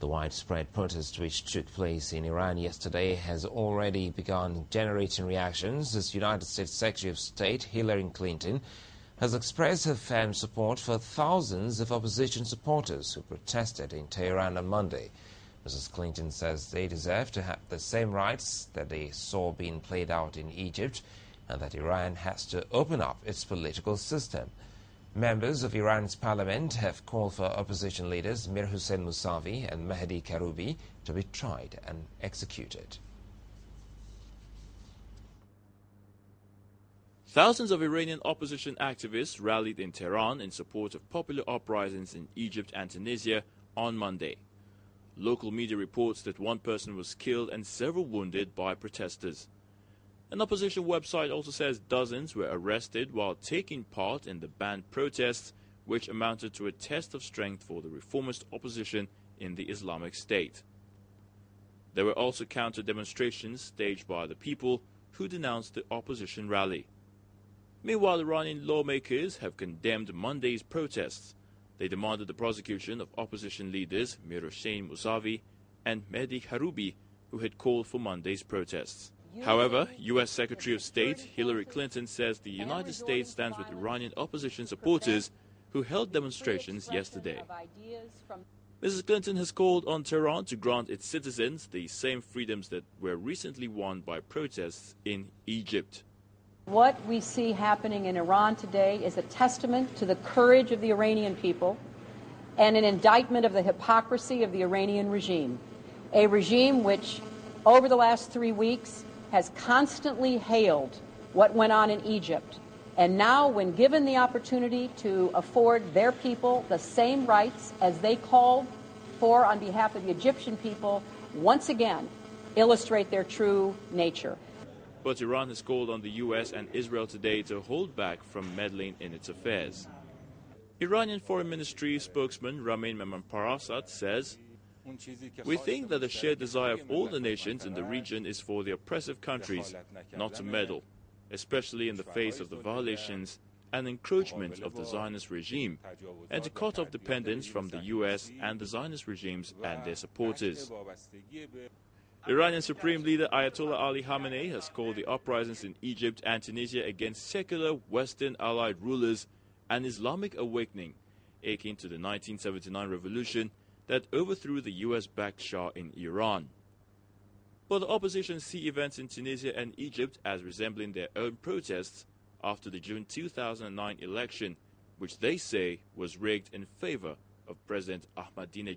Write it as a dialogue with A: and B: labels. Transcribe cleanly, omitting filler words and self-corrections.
A: The widespread protest which took place in Iran yesterday has already begun generating reactions as United States Secretary of State Hillary Clinton has expressed her firm support for thousands of opposition supporters who protested in Tehran on Monday. Mrs. Clinton says they deserve to have the same rights that they saw being played out in Egypt and that Iran has to open up its political system. Members of Iran's parliament have called for opposition leaders Mir Hossein Mousavi and Mehdi Karoubi to be tried and executed.
B: Thousands of Iranian opposition activists rallied in Tehran in support of popular uprisings in Egypt and Tunisia on Monday. Local media reports that one person was killed and several wounded by protesters. An opposition website also says dozens were arrested while taking part in the banned protests, which amounted to a test of strength for the reformist opposition in the Islamic State. There were also counter-demonstrations staged by the people who denounced the opposition rally. Meanwhile, Iranian lawmakers have condemned Monday's protests. They demanded the prosecution of opposition leaders Mir Hossein Mousavi and Mehdi Karoubi, who had called for Monday's protests. However, U.S. Secretary of State Hillary Clinton says the United States stands with Iranian opposition supporters who held demonstrations yesterday. Mrs. Clinton has called on Tehran to grant its citizens the same freedoms that were recently won by protests in Egypt.
C: What we see happening in Iran today is a testament to the courage of the Iranian people and an indictment of the hypocrisy of the Iranian regime, a regime which, over the last 3 weeks, has constantly hailed what went on in Egypt. And now, when given the opportunity to afford their people the same rights as they called for on behalf of the Egyptian people, once again illustrate their true nature.
B: But Iran has called on the U.S. and Israel today to hold back from meddling in its affairs. Iranian Foreign Ministry spokesman Ramin Memon-Parasat says, "We think that the shared desire of all the nations in the region is for the oppressive countries not to meddle, especially in the face of the violations and encroachment of the Zionist regime, and to cut off dependence from the U.S. and the Zionist regimes and their supporters." Iranian Supreme Leader Ayatollah Ali Khamenei has called the uprisings in Egypt and Tunisia against secular Western allied rulers an Islamic awakening, akin to the 1979 revolution that overthrew the US-backed Shah in Iran. But the opposition see events in Tunisia and Egypt as resembling their own protests after the June 2009 election, which they say was rigged in favor of President Ahmadinejad.